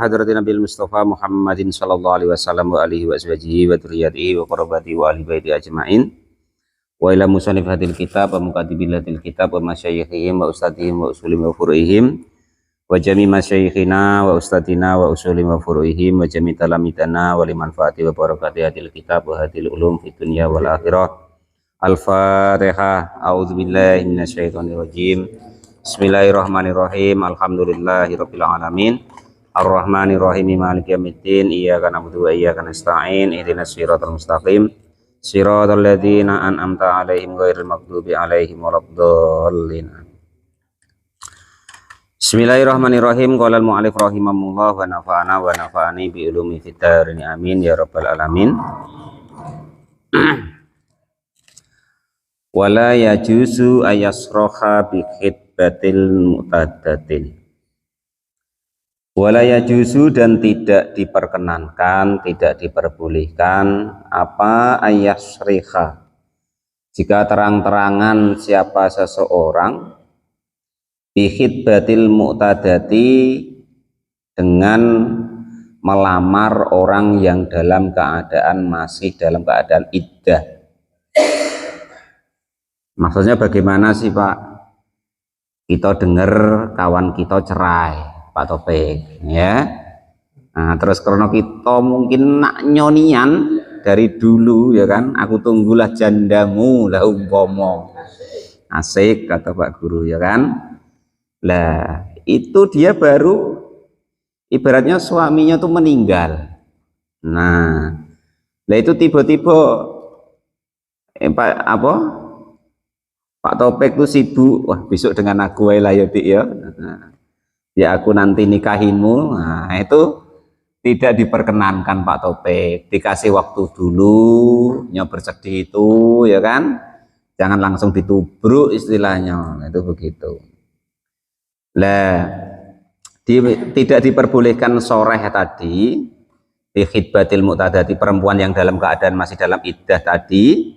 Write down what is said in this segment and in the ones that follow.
hadratin Nabil Mustafa Muhammadin sallallahu alaihi wasallam wa alihi wa ashabihi wa dzurriyyatihi wa qarabati wa ahli baiti ajmain. Wa ila musannif hadil kitab wa muqaddibil hadil kitab wa masyayikhihim wa ustadihim wa usulim wa furu'ihim wa jami masyayikhina wa ustadina wa usulim wa furu'ihim wa jami talamidana wa liman fa'ati wa barakati hadil kitab wa hadil ulum fid dunya wal akhirah. Al-Fatihah. A'udzubillahi minasyaitonir rajim. Bismillahirrahmanirrahim. Alhamdulillahirabbil alamin. Ar-Rahmanirrahim. Maliki yaumiddin. Iyyaka na'budu wa iyyaka nasta'in. Ihdinas siratal mustaqim. Siratal ladzina an'amta 'alaihim ghairil maghdubi 'alaihim waladdallin. Bismillahirrahmanirrahim. Qala al-mu'allif rahimahullah wa nafa'ana wa nafa'ani bi ulumi fid dharain amin ya rabbal alamin. Wala yajuzu ayasroha bi khitbatil mu'tadatin. Wala yajuzu, dan tidak diperkenankan, tidak diperbolehkan apa ayasriha, jika terang-terangan siapa seseorang bi khitbatil mu'tadati, dengan melamar orang yang dalam keadaan masih dalam keadaan iddah. Maksudnya bagaimana sih Pak? Kita dengar kawan kita cerai, Pak Topik, ya. Nah, terus karena kita mungkin nak nyonian dari dulu, ya kan? Aku tunggulah jandamu, lah umpomo. Asik kata Pak Guru, ya kan? Lah, itu dia baru ibaratnya suaminya tuh meninggal. Nah, lah itu tiba-tiba Pak Topik tuh sibuk, wah besok dengan aku lah ya Dik ya. Nah, ya aku nanti nikahinmu. Nah, itu tidak diperkenankan Pak Topik. Dikasih waktu dulu, nyoba bersedih itu, ya kan? Jangan langsung ditubruk istilahnya. Nah, itu begitu. Lah, tidak diperbolehkan soreh tadi di khitbatil mu'tadati, perempuan yang dalam keadaan masih dalam iddah tadi,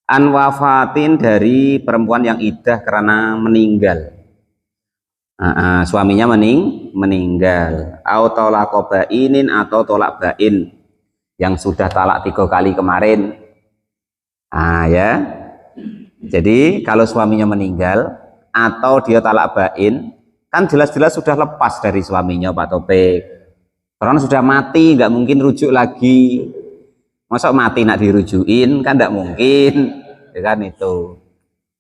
an wafatin, dari perempuan yang iddah karena meninggal. Suaminya meninggal. Au tolak bainin, atau tolak bain yang sudah talak 3 kali kemarin. Ya. Jadi kalau suaminya meninggal atau dia talak bain, kan jelas-jelas sudah lepas dari suaminya Pak Topik. Karena sudah mati, nggak mungkin rujuk lagi. Masa mati nak dirujukin, kan nggak mungkin, ya kan itu.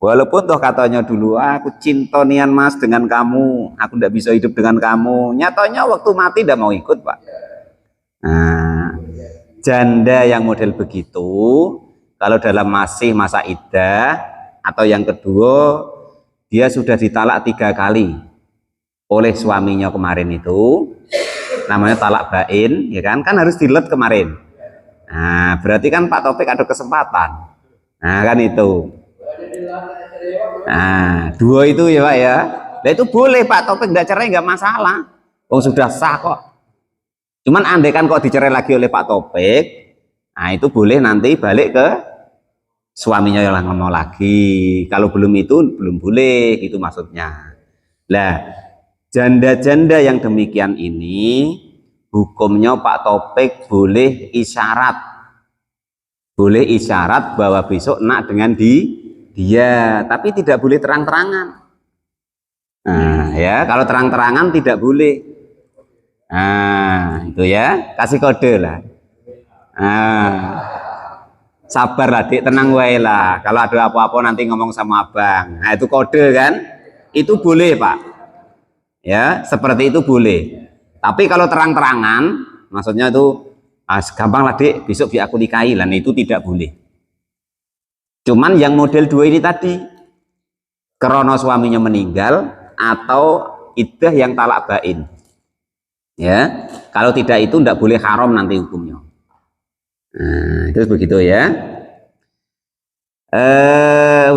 Walaupun toh katanya dulu, aku cinta nian mas dengan kamu, aku nggak bisa hidup dengan kamu. Nyatanya waktu mati nggak mau ikut Pak. Nah, janda yang model begitu, kalau dalam masih masa iddah, atau yang kedua, dia sudah ditalak 3 kali oleh suaminya kemarin itu, namanya talak bain, ya kan harus dilet kemarin. Nah, berarti kan Pak Topik ada kesempatan. Nah, kan itu. Nah, 2 itu ya Pak ya. Nah, itu boleh Pak Topik enggak cerai, enggak masalah. Oh, sudah sah kok. Cuman andai kan kok dicerai lagi oleh Pak Topik, nah itu boleh nanti balik ke suaminya yang ngomong lagi. Kalau belum itu belum boleh, itu maksudnya. Lah, janda-janda yang demikian ini hukumnya Pak Topik boleh isyarat bahwa besok nak dengan dia, tapi tidak boleh terang-terangan. Nah, ya, kalau terang-terangan tidak boleh. Nah, itu ya, kasih kode lah. Nah, sabar lah Dik, tenang wae lah. Kalau ada apa-apa nanti ngomong sama abang. Nah, itu kode kan? Itu boleh Pak. Ya, seperti itu boleh. Tapi kalau terang-terangan, maksudnya itu gampang lah Dik, besok biar aku nikahi lah, itu tidak boleh. Cuman yang model 2 ini tadi, karena suaminya meninggal atau iddah yang talak bain, ya, kalau tidak itu tidak boleh, haram nanti hukumnya. Nah, itu begitu ya.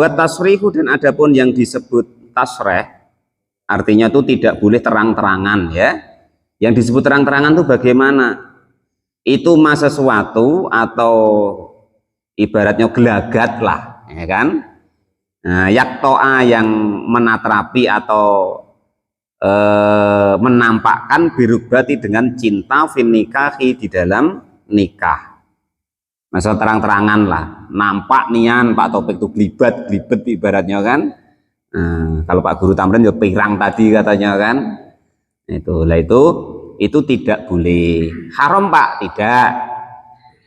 Wa tasrihu, dan adapun yang disebut tasreh, artinya itu tidak boleh terang-terangan ya. Yang disebut terang-terangan itu bagaimana? Itu sesuatu atau ibaratnya gelagat lah, ya kan? Nah, yaktoa, yang menatrapi atau menampakkan birubati dengan cinta fin nikahi di dalam nikah. Maksud terang-terangan lah, nampak nian Pak Topik itu glibet ibaratnya kan. Kalau Pak Guru Tamrin ya pirang tadi katanya kan. Itu tidak boleh. Haram Pak?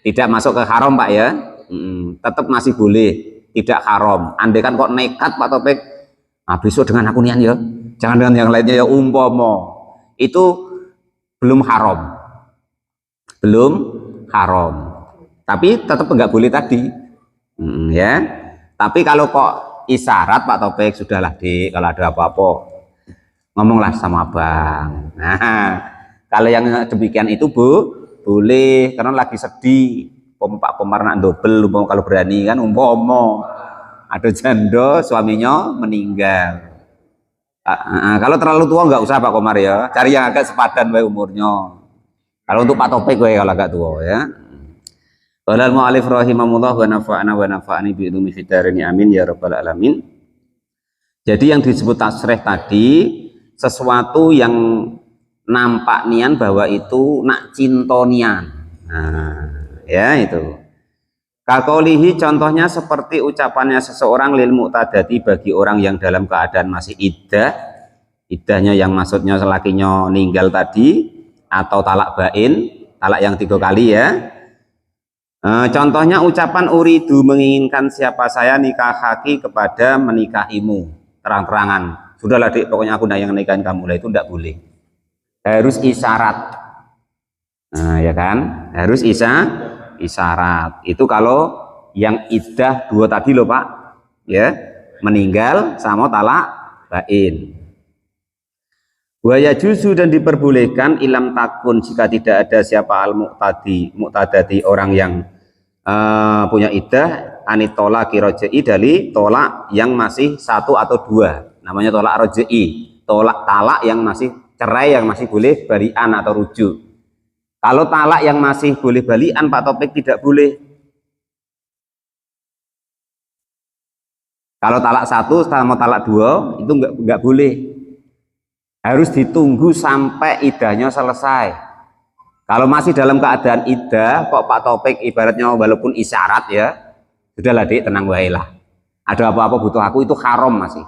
Tidak masuk ke haram Pak ya. Tetap masih boleh, tidak haram. Andai kan kok nekat Pak Topik, besok dengan aku nian ya, jangan dengan yang lainnya ya, umpama itu belum haram, tapi tetap nggak boleh tadi. Ya, tapi kalau kok isyarat Pak Topik, sudahlah Dik, kalau ada apa-apa ngomonglah sama abang. Nah, kalau yang demikian itu boleh, karena lagi sedih, Pak pemarnak dobel, kalau berani kan, umpama ada janda suaminya meninggal. Kalau terlalu tua nggak usah Pak Komar ya, cari yang agak sepadan baik umurnya. Kalau untuk Pak Topik gue kalau agak tua ya. Walal mu'alif rahimahullah wa nafa'ani bi ilmi fitarini amin ya rabbal alamin. Jadi yang disebut tasrih tadi sesuatu yang nampak nian bahwa itu nak cintonian. Ya itu. Kakolihi contohnya seperti ucapannya seseorang lil mu'tadati bagi orang yang dalam keadaan masih iddahnya yang maksudnya selakinya ninggal tadi, atau talak bain, talak yang 3 kali ya. Contohnya ucapan uridu, menginginkan siapa saya nikahaki kepada menikahimu, terang-terangan, sudahlah Dik, pokoknya aku yang nikahin kamu lah, itu tidak boleh, harus isyarat. Ya kan, harus isyarat. Itu kalau yang iddah 2 tadi loh Pak ya, meninggal sama talak bain. Wa yajuzu, dan diperbolehkan ilam takun, jika tidak ada siapa al muqtadati orang yang punya iddah, anitola kirojei, dari tolak yang masih 1 atau 2, namanya tolak rojei, talak yang masih cerai, yang masih boleh balian atau rujuk. Kalau talak yang masih boleh balian Pak Topik tidak boleh. Kalau talak 1 sama talak 2 itu enggak boleh. Harus ditunggu sampai iddahnya selesai. Kalau masih dalam keadaan iddah kok Pak Topik ibaratnya walaupun isyarat ya, sudahlah Dik, tenang wae lah. Ada apa-apa butuh aku, itu haram masih.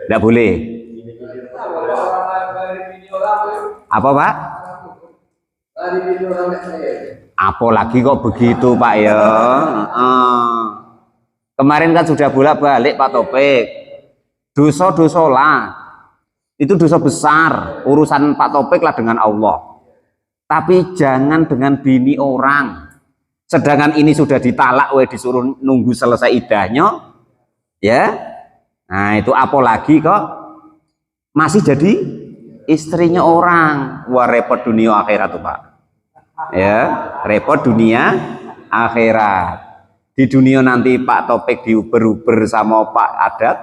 Enggak boleh. Apa Pak? Apalagi kok begitu Pak ya. Kemarin kan sudah bolak-balik Pak Topik, dosa-dosa lah, itu dosa besar, urusan Pak Topik lah dengan Allah, tapi jangan dengan bini orang. Sedangkan ini sudah ditalak, disuruh nunggu selesai iddahnya ya. Nah itu apalagi kok masih jadi istrinya orang. Wah, repot dunia akhirat tuh Pak ya, repot dunia akhirat. Di dunia nanti Pak Topik diuber-uber sama Pak adat,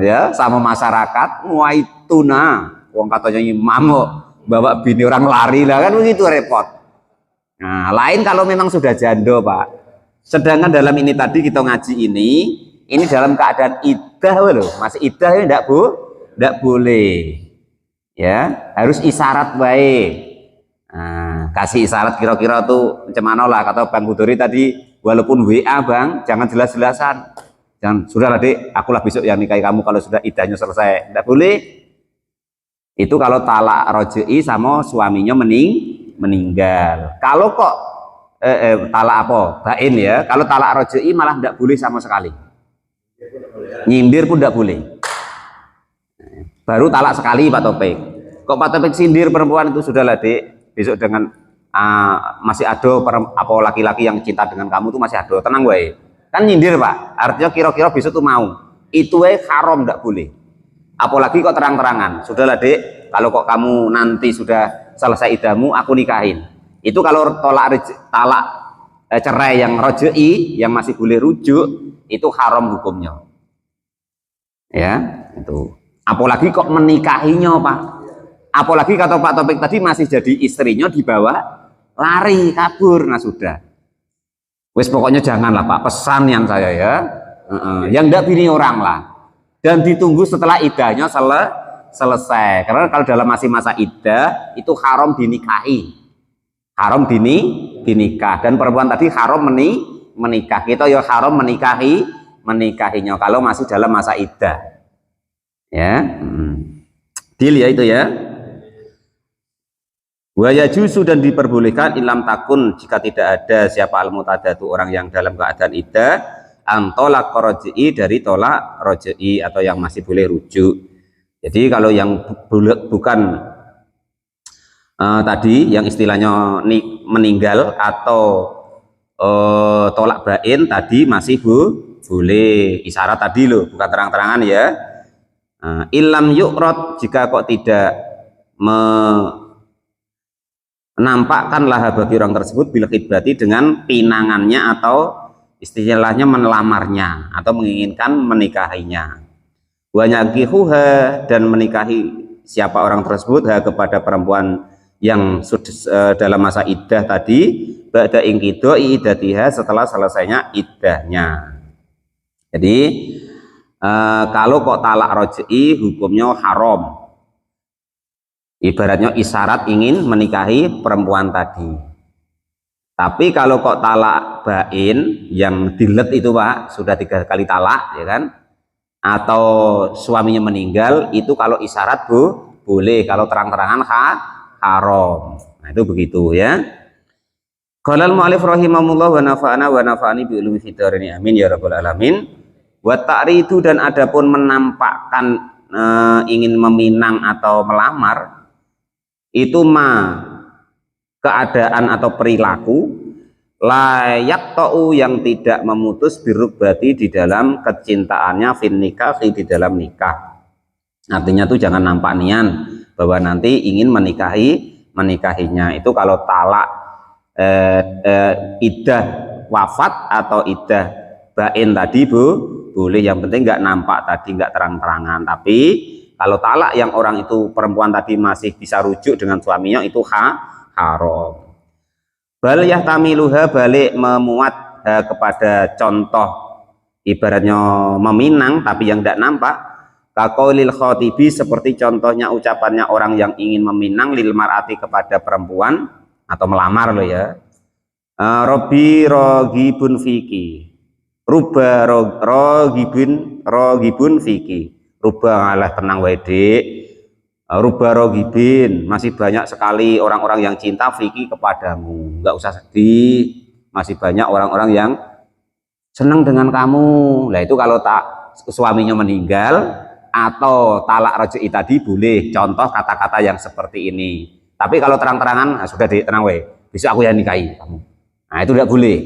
ya, sama masyarakat. Wah itu wong katanya imam bawa bini orang lari lah kan, begitu repot. Nah lain kalau memang sudah janda Pak. Sedangkan dalam ini tadi kita ngaji ini dalam keadaan iddah loh, masih iddah ya, tidak boleh ya, harus isyarat baik. Kasih isyarat kira-kira tuh macam lah, kata Bang Budori tadi, walaupun WA Bang, jangan jelas-jelasan, jangan, sudahlah Dik, akulah besok yang nikahi kamu kalau sudah iddahnya selesai, tidak boleh. Itu kalau talak rojei sama suaminya meninggal. Kalau kok talak apa? Bain ya. Kalau talak rojei malah tidak boleh sama sekali. Nyindir pun tidak boleh. Baru talak sekali Pak Topik. Kok Pak Topik sindir perempuan itu, sudahlah Dik, besok dengan masih ada apa laki-laki yang cinta dengan kamu tuh masih ada, tenang gue. Kan nyindir Pak. Artinya kira-kira besok tuh mau. Itu haram, tidak boleh. Apalagi kok terang-terangan, sudahlah Dik, kalau kok kamu nanti sudah selesai iddahmu aku nikahin. Itu kalau talak cerai yang rojei, yang masih boleh rujuk, itu haram hukumnya ya. Itu apalagi kok menikahinya Pak, apalagi kata Pak Topik tadi masih jadi istrinya, dibawa lari kabur. Nah sudah, wes pokoknya janganlah Pak, pesan yang saya ya, yang enggak bini orang lah, dan ditunggu setelah iddahnya selesai. Karena kalau dalam masih masa iddah itu haram dinikahi, haram dinikah, dan perempuan tadi haram menikah. Kita ya haram menikahinya kalau masih dalam masa iddah. Ya, deal ya itu ya. Wa yajuzu, dan diperbolehkan ilam takun, jika tidak ada siapa al-mutadatu orang yang dalam keadaan iddah, antolak roji'i, dari tolak roji'i atau yang masih boleh rujuk. Jadi kalau yang bukan tadi yang istilahnya meninggal atau tolak bain tadi masih boleh isyarat tadi loh, bukan terang-terangan ya. Ilam yu'rad, jika kok tidak menampakkanlah bagi orang tersebut bil khidbati, dengan pinangannya atau istilahnya melamarnya atau menginginkan menikahinya. Wa yaqihuha, dan menikahi siapa orang tersebut kepada perempuan yang sudah dalam masa iddah tadi, ba'da inqidha'i iddatiha, setelah selesainya iddahnya. Jadi kalau kok talak roj'i hukumnya haram, ibaratnya isyarat ingin menikahi perempuan tadi. Tapi kalau kok talak bain yang dilet itu Pak, sudah 3 kali talak ya kan, atau suaminya meninggal, itu kalau isyarat boleh, kalau terang-terangan haram. Nah itu begitu ya. Qala al-mu'allif rahimahullah wa nafa'ani bi ulumi fid dharain, amin ya rabbal alamin. Wa ta'ridu, dan adapun menampakkan ingin meminang atau melamar, itu keadaan atau perilaku layak ta'u, yang tidak memutus birubati, di dalam kecintaannya, fin nikah, di dalam nikah. Artinya tuh jangan nampak nian bahwa nanti ingin menikahinya. Itu kalau talak iddah wafat atau iddah bain tadi boleh, yang penting nggak nampak tadi, nggak terang-terangan. Tapi kalau talak yang orang itu perempuan tadi masih bisa rujuk dengan suaminya, itu haram. Bal yahtamiluha, balik memuat kepada contoh ibaratnya meminang tapi yang tidak nampak. Kaqaulil khatibi, seperti contohnya ucapannya orang yang ingin meminang, lil mar'ati, kepada perempuan atau melamar loh ya. Robbi rogibun fiki, ruba rogibun fiki, ruba ngalah tenang wedek, ruba rogibin, masih banyak sekali orang-orang yang cinta fiki kepadamu, nggak usah sedih, masih banyak orang-orang yang senang dengan kamu. Nah itu kalau suaminya meninggal atau talak roj'i tadi boleh contoh kata-kata yang seperti ini. Tapi kalau terang-terangan, nah sudah tenang weh, besok aku yang nikahi kamu, nah itu tidak boleh.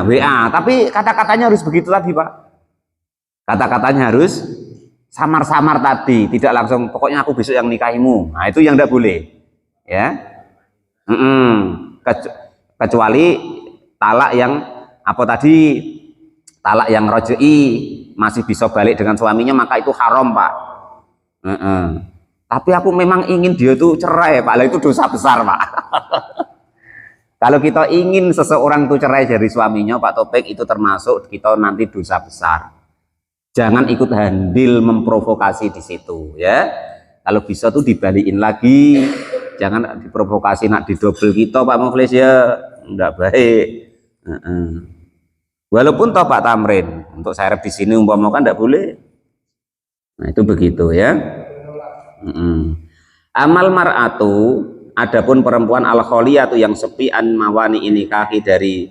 WA, tapi kata-katanya harus begitu tadi Pak, kata-katanya harus samar-samar tadi, tidak langsung pokoknya aku besok yang nikahimu. Nah itu yang tidak boleh ya. Kecuali talak yang apa tadi, talak yang roj'i, masih bisa balik dengan suaminya, maka itu haram Pak. Tapi aku memang ingin dia tuh cerai Pak, lah itu dosa besar Pak. Kalau kita ingin seseorang tuh cerai dari suaminya Pak Topik, itu termasuk kita nanti dosa besar. Jangan ikut handil memprovokasi di situ ya. Kalau bisa tuh dibalikin lagi, jangan diprovokasi nak didobel kita Pak Muflis ya, enggak baik. Walaupun toh Pak Tamrin untuk serep di sini umpama kan enggak boleh. Nah itu begitu ya. Amal mar'atu, adapun perempuan al-kholiyatu yang sepi an mawani nikahi, dari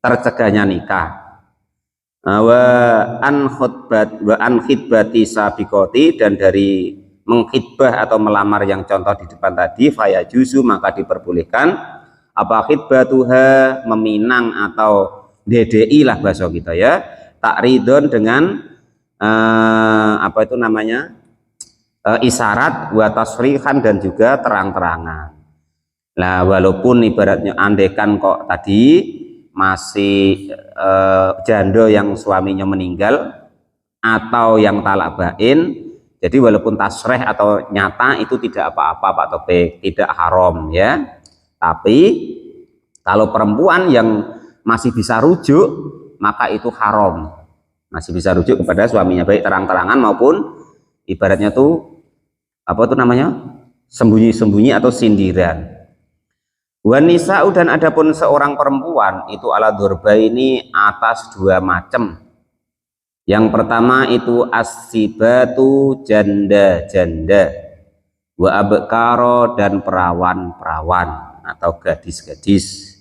tercegahnya nikah. Wa an khidbati sabiqoti, dan dari mengkhidbah atau melamar yang contoh di depan tadi, faya juzu, maka diperbolehkan apa khidbatuha, meminang atau DDI lah bahasa kita ya, takridon, dengan apa itu namanya, isyarat, wa tasrihan, dan juga terang-terangan. Nah walaupun ibaratnya andekan kok tadi masih janda yang suaminya meninggal atau yang talak bain, jadi walaupun tasrih atau nyata itu tidak apa-apa Pak Topik, tidak haram ya. Tapi kalau perempuan yang masih bisa rujuk, maka itu haram, masih bisa rujuk kepada suaminya, baik terang-terangan maupun ibaratnya tuh apa tuh namanya, sembunyi-sembunyi atau sindiran. Wanisa'u, dan adapun seorang perempuan itu ala dzurba ini atas dua macam. Yang pertama itu as-sibatu, janda-janda, wa abkaro, dan perawan-perawan atau gadis-gadis.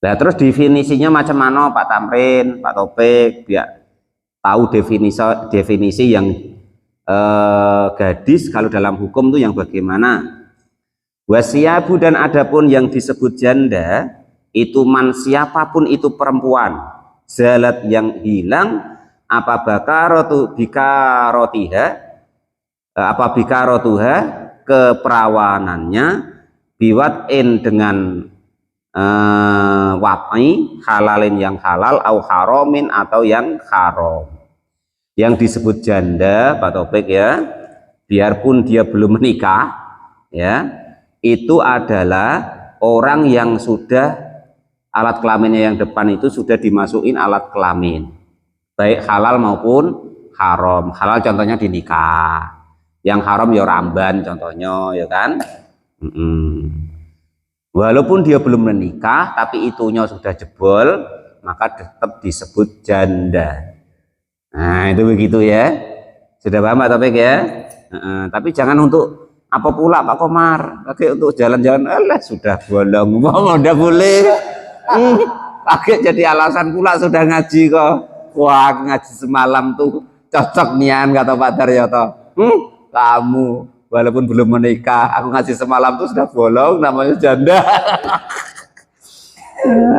Nah terus definisinya macam mana Pak Tamrin, Pak Topik, biar tahu definisi yang gadis kalau dalam hukum itu yang bagaimana. Wasiyabu, dan adapun yang disebut janda itu man siapapun itu perempuan, zalat yang hilang, apa bakarotu bikarotiha, apa bikarotuha, keperawanannya, biwatin, dengan wat'i, halalin yang halal, au haromin, atau yang haram. Yang disebut janda Pak Topik ya, biarpun dia belum menikah ya, itu adalah orang yang sudah alat kelaminnya yang depan itu sudah dimasukin alat kelamin, baik halal maupun haram. Halal contohnya dinikah, yang haram ya ramban contohnya ya kan. Walaupun dia belum menikah tapi itunya sudah jebol, maka tetap disebut janda. Nah itu begitu ya, sudah paham Pak Topik ya. Tapi jangan untuk apa pula Pak Komar, pakai untuk jalan-jalan, alah sudah bolong, mau udah boleh. Pakai jadi alasan pula sudah ngaji kok. Wah ngaji semalam tuh cocok nian kata Pak Daryoto. Kamu walaupun belum menikah, aku ngaji semalam tuh sudah bolong, namanya janda.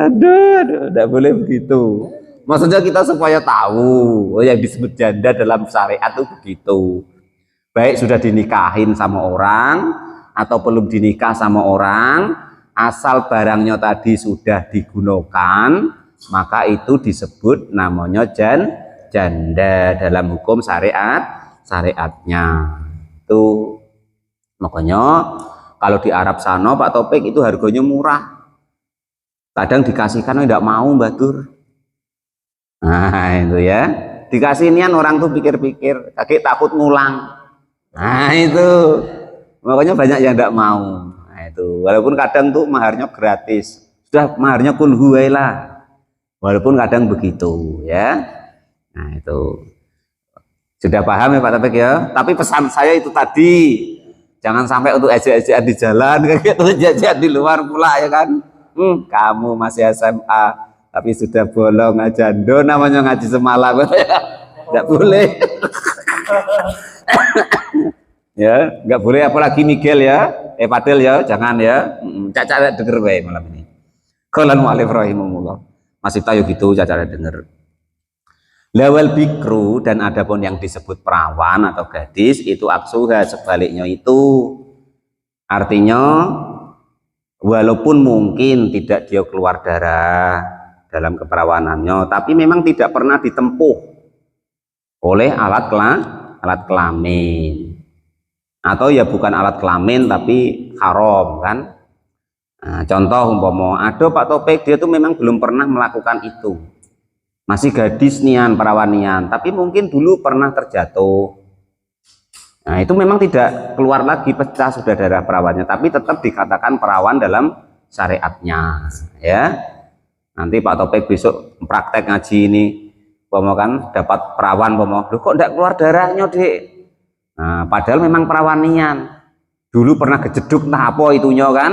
Aduh, tidak boleh begitu. Maksudnya kita supaya tahu yang disebut janda dalam syariat itu begitu. Baik sudah dinikahin sama orang atau belum dinikah sama orang, asal barangnya tadi sudah digunakan, maka itu disebut namanya janda dalam hukum syariatnya. Itu makanya kalau di Arab sana Pak Topik itu harganya murah, kadang dikasihkan tidak mau Mbak Dur. Nah itu ya, dikasih nian orang tuh pikir-pikir, kakek takut ngulang. Nah itu makanya banyak yang tidak mau. Nah itu walaupun kadang tuh maharnya gratis, sudah maharnya kulhu lah, walaupun kadang begitu ya. Nah itu sudah paham ya Pak Topik ya. Tapi pesan saya itu tadi, jangan sampai untuk ejek-ejekan di jalan kayak gitu, ejek-ejekan di luar pula ya kan. Kamu masih SMA tapi sudah bolong aja, namanya ngaji semalam. Tidak boleh. Ya nggak boleh, apalagi Miguel ya, Padel ya, jangan ya. Caca denger bae malam ini. Qalan mu'allif rahimahullah, masih tahu gitu caca denger. Lawal bikru, dan adapun yang disebut perawan atau gadis itu aksuha, sebaliknya itu artinya walaupun mungkin tidak dia keluar darah dalam keperawanannya, tapi memang tidak pernah ditempuh oleh alat kelamin, atau ya bukan alat kelamin tapi haram kan. Nah, contoh umpama ada Pak Topik, dia tuh memang belum pernah melakukan itu, masih gadis nian, perawan nian, tapi mungkin dulu pernah terjatuh. Nah itu memang tidak keluar lagi, pecah sudah darah perawannya, tapi tetap dikatakan perawan dalam syariatnya ya. Nanti Pak Topik besok praktek ngaji ini, umpama kan dapat perawan, umpama loh kok tidak keluar darahnya Dek. Nah, padahal memang perawanian dulu pernah kejeduk, entah apa itunya kan,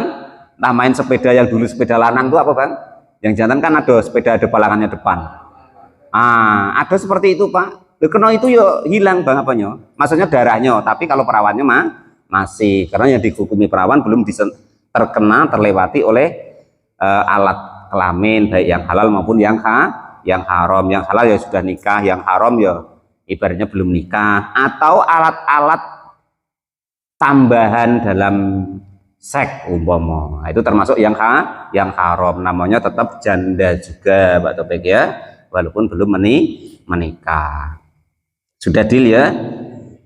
entah main sepeda yang dulu sepeda lanang itu apa Bang, yang jantan kan ada sepeda ada balangannya depan. Ada seperti itu Pak. Kena itu ya hilang Bang apanya, maksudnya darahnya, tapi kalau perawannya masih, karena yang dihukumi perawan belum terlewati oleh alat kelamin, baik yang halal maupun yang haram. Yang halal ya sudah nikah, yang haram ya ibaratnya belum nikah, atau alat-alat tambahan dalam seks umpama, itu termasuk yang haram, namanya tetap janda juga Pak Topik ya, walaupun belum menikah. Sudah deal ya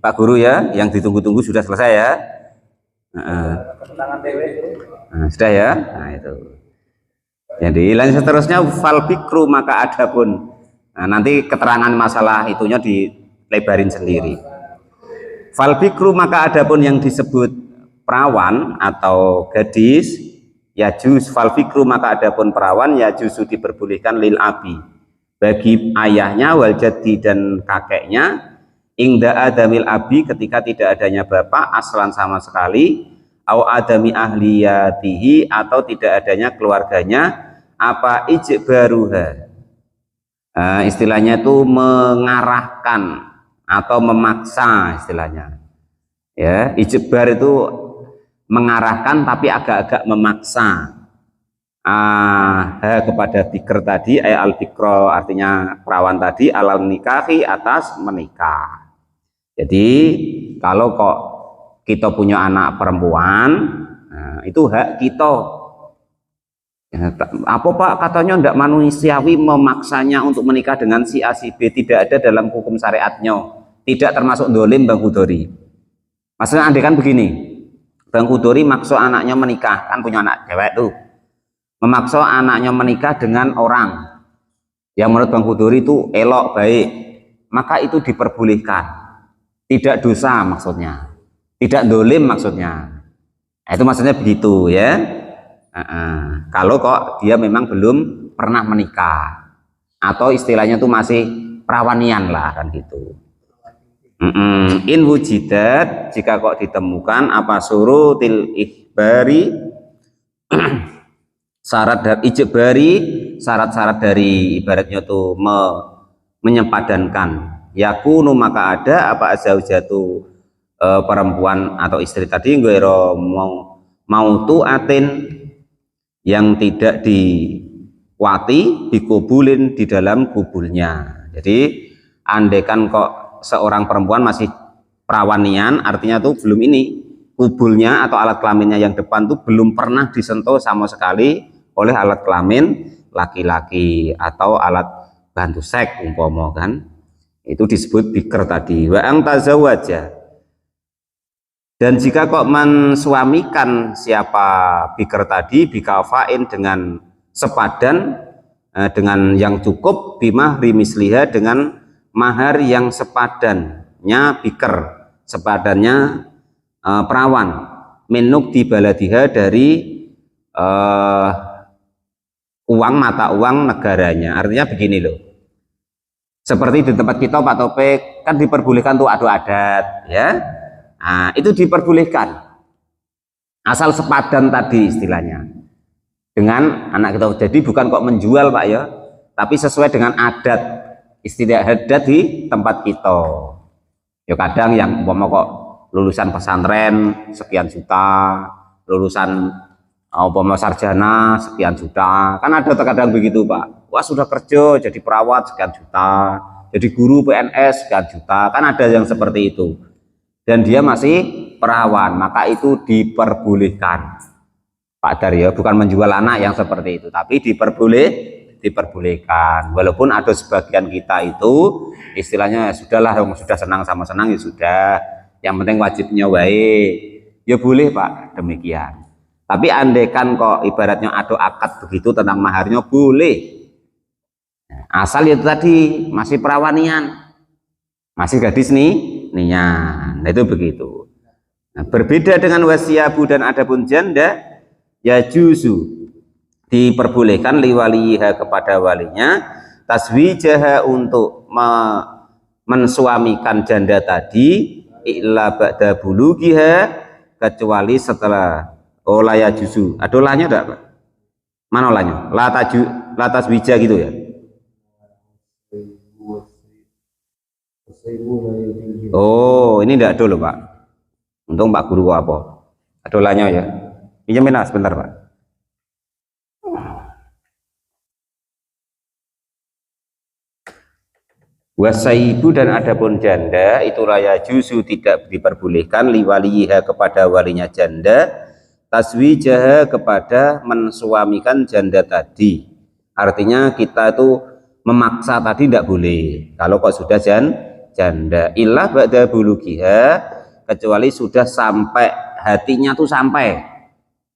Pak Guru ya, yang ditunggu-tunggu sudah selesai ya. Sudah ya. Nah itu. Jadi lanjut seterusnya fal bikru, maka adapun. Nah, nanti keterangan masalah itunya dilebarin sendiri. Fal bikru maka adapun yang disebut perawan atau gadis, ya juz fal bikru maka adapun perawan ya juzu diperbolehkan lil abi bagi ayahnya wal jaddi dan kakeknya ingda adamil abi ketika tidak adanya bapak aslan sama sekali au adami ahliyatihi atau tidak adanya keluarganya apa ijbaruha. Istilahnya itu mengarahkan atau memaksa istilahnya ya. Ijbar itu mengarahkan tapi agak-agak memaksa kepada bikr tadi al bikro artinya perawan tadi alal nikahi atas menikah. Jadi kalau kok kita punya anak perempuan, itu hak kita ya, apa Pak katanya tidak manusiawi memaksanya untuk menikah dengan si A si B, tidak ada dalam hukum syariatnya, tidak termasuk dolim Bang Hudori. Maksudnya andai kan begini, Bang Hudori maksa anaknya menikah, kan punya anak cewek tuh, memaksa anaknya menikah dengan orang yang menurut Bang Hudori itu elok baik, maka itu diperbolehkan, tidak dosa maksudnya, tidak dolim maksudnya. Itu maksudnya begitu ya. Kalau kok dia memang belum pernah menikah atau istilahnya itu masih perawanian lah kan gitu. In wujidat jika kok ditemukan apa surutil ikhbari syarat dari ijbari, syarat-syarat dari ibaratnya tuh menyepadankan yakunu maka ada apa zaujatu perempuan atau istri tadi ghairu mautuatin yang tidak diwati dikubulin di dalam kubulnya. Jadi andaikan kok seorang perempuan masih perawanian, artinya tuh belum ini kubulnya atau alat kelaminnya yang depan tuh belum pernah disentuh sama sekali oleh alat kelamin laki-laki atau alat bantu seks umpama kan, itu disebut bikr tadi. Wa ang tazawwaja, dan jika kok mensuamikan siapa bikr tadi bikafain dengan sepadan dengan yang cukup bimahri misliha dengan mahar yang sepadannya bikr, sepadannya perawan minuk di baladiha dari uang mata uang negaranya. Artinya begini loh, seperti di tempat kita Pak Topik kan diperbolehkan tuh adu adat ya. Nah, itu diperbolehkan asal sepadan tadi istilahnya dengan anak kita. Jadi bukan kok menjual Pak ya, tapi sesuai dengan adat istilah adat di tempat kita ya. Kadang yang umpama kok lulusan pesantren sekian juta, lulusan umpama sarjana sekian juta, kan ada terkadang begitu Pak. Wah sudah kerja jadi perawat sekian juta, jadi guru PNS sekian juta, kan ada yang seperti itu dan dia masih perawan, maka itu diperbolehkan Pak Daryo, bukan menjual anak yang seperti itu, tapi diperbolehkan. Walaupun ada sebagian kita itu istilahnya sudahlah, sudah senang sama senang ya sudah, yang penting wajibnya baik ya boleh Pak, demikian. Tapi andaikan kok ibaratnya ada akad begitu tentang maharnya boleh, asal itu tadi masih perawanian, masih gadis nian. Nah itu begitu. Nah, berbeda dengan wasiyabu dan adapun janda ya juzu diperbolehkan liwaliha kepada walinya taswijaha untuk mensuamikan janda tadi illa ba'da bulughiha kecuali setelah laya juzu. Ada lahnya enggak Pak? Mana lahnya? La taswija gitu ya. Oh ini enggak ada loh Pak. Untung Pak Guru kok apa? Ada lahnya ya. Pinjamin lah sebentar Pak. Wasaibu dan adapun janda itu raya juzu tidak diperbolehkan liwaliha kepada walinya janda taswijaha kepada mensuamikan janda tadi. Artinya kita itu memaksa tadi tidak boleh kalau kok sudah janda illah ba'da bulughiha, kecuali sudah sampai hatinya tuh sampai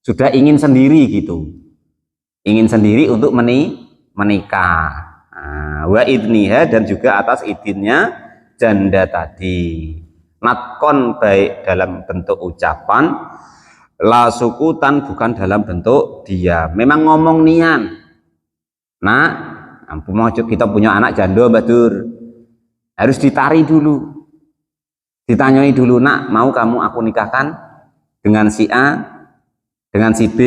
sudah ingin sendiri gitu, ingin sendiri untuk menikah. Wa idniha dan juga atas idinnya janda tadi. natkon baik dalam bentuk ucapan, la sukutan bukan dalam bentuk diam. Memang ngomong nian. Nah, kita punya anak janda Badur, harus ditari dulu, ditanyai dulu, nak mau kamu aku nikahkan dengan si A, dengan si B,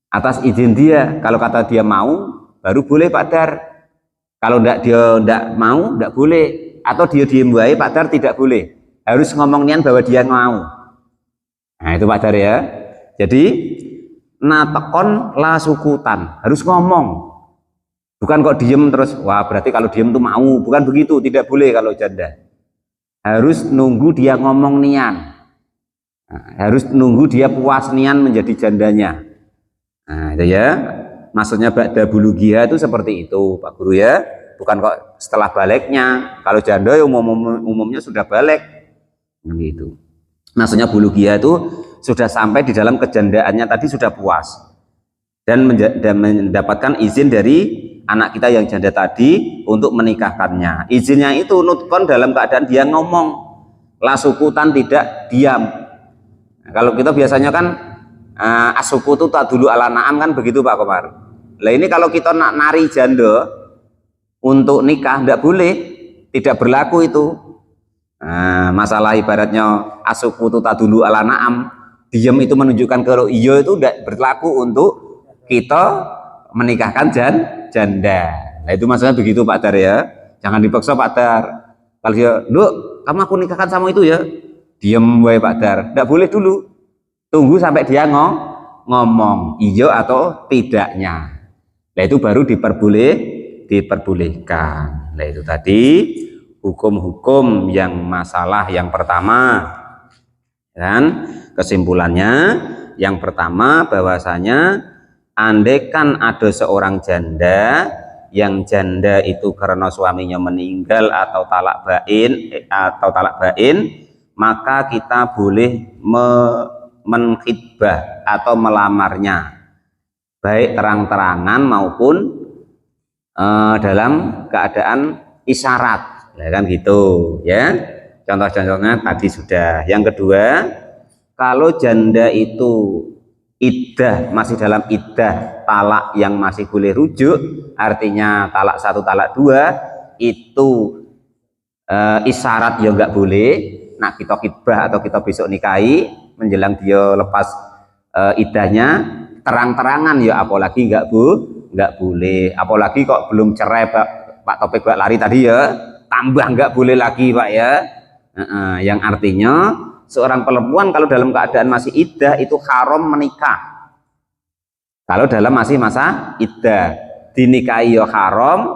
atas izin dia. Kalau kata dia mau, baru boleh Pak Dar. Kalau dia enggak mau, enggak boleh. Atau dia diem wae, Pak Dar tidak boleh. Harus ngomong nian bahwa dia mau. Nah itu Pak Dar ya. Jadi natekon la sukutan, harus ngomong. Bukan kok diem terus, wah berarti kalau diem tuh mau. Bukan begitu, tidak boleh kalau janda. Harus nunggu dia ngomong nian. Nah, harus nunggu dia puas nian menjadi jandanya. Nah itu ya. Maksudnya ba'da bulughiyah itu seperti itu Pak Guru ya, bukan kok setelah baliknya. Kalau janda ya umumnya sudah balik gitu. Maksudnya bulughiyah itu sudah sampai di dalam kejandaannya tadi, sudah puas dan mendapatkan izin dari anak kita yang janda tadi untuk menikahkannya. Izinnya itu nutkon dalam keadaan dia ngomong, la sukutan tidak diam. Nah, kalau kita biasanya kan asukutu tak dulu ala naam kan begitu Pak Komar. Lah ini kalau kita nak nari janda untuk nikah tidak boleh, tidak berlaku itu. Nah, masalah ibaratnya asukutu tak dulu ala naam, diam itu menunjukkan kalau iya itu tidak berlaku untuk kita menikahkan janda. Nah itu maksudnya begitu Pak Dar ya. Jangan dipaksa Pak Dar. Kalau dia, "Duk, kamu aku nikahkan sama itu ya." Diam wae Pak Dar. Tidak boleh dulu. Tunggu sampai dia ngomong iya atau tidaknya. Nah itu baru diperbolehkan. Nah itu tadi hukum-hukum yang masalah yang pertama. Dan kesimpulannya yang pertama bahwasanya andaikan ada seorang janda yang janda itu karena suaminya meninggal atau talak bain, maka kita boleh menkhitbah atau melamarnya, baik terang-terangan maupun dalam keadaan isyarat, ya kan gitu ya. Contoh-contohnya tadi sudah. Yang kedua, kalau janda itu iddah, masih dalam iddah talak yang masih boleh rujuk, artinya talak 1 talak 2 itu isyarat ya nggak boleh. Nah kita khitbah atau kita besok nikahi menjelang dia lepas iddahnya, terang-terangan ya apalagi nggak boleh. Apalagi kok belum cerai Pak Topik Pak Lari tadi ya, tambah nggak boleh lagi Pak ya. Yang artinya seorang perempuan kalau dalam keadaan masih iddah itu haram menikah. Kalau dalam masih masa iddah, dinikahi ya haram,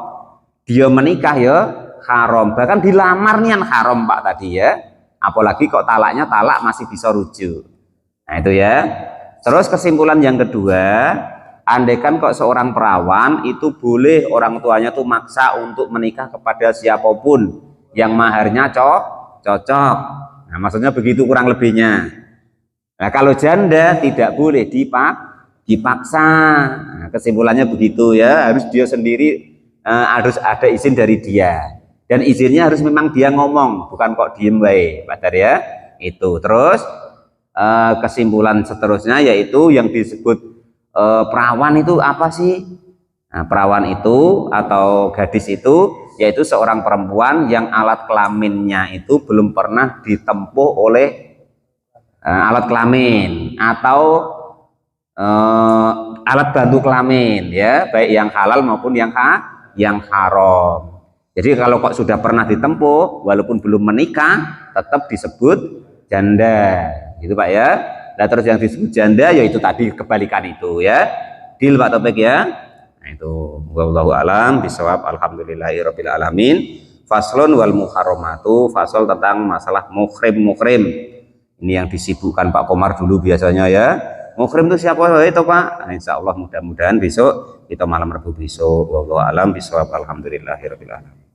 dia menikah ya haram, bahkan dilamar nian haram Pak tadi ya. Apalagi kok talaknya talak masih bisa rujuk. Nah itu ya. Terus kesimpulan yang kedua, andaikan kok seorang perawan itu boleh orang tuanya tuh maksa untuk menikah kepada siapapun yang maharnya cocok. Nah maksudnya begitu kurang lebihnya. Nah kalau janda tidak boleh dipaksa. Nah, kesimpulannya begitu ya, harus dia sendiri, harus ada izin dari dia. Dan izinnya harus memang dia ngomong, bukan kok diem wae, Pak Dar ya. Itu. Terus kesimpulan seterusnya yaitu yang disebut perawan itu apa sih? Nah, perawan itu atau gadis itu yaitu seorang perempuan yang alat kelaminnya itu belum pernah ditempuh oleh alat kelamin atau alat bantu kelamin ya, baik yang halal maupun yang haram. Jadi kalau kok sudah pernah ditempuh walaupun belum menikah tetap disebut janda gitu Pak ya. Nah terus yang disebut janda yaitu tadi kebalikan itu ya. Deal Pak Topik ya. Nah itu wallahu alam bisawab, alhamdulillahirabbil alamin. Faslun wal muharramatu, fasal tentang masalah muhrim. Ini yang disibukkan Pak Komar dulu biasanya ya. Muhrim itu siapa itu Pak? Nah, insya Allah mudah-mudahan besok kita malam Rabu besok. Wallahu alam bisawab, alhamdulillahirabbil alamin.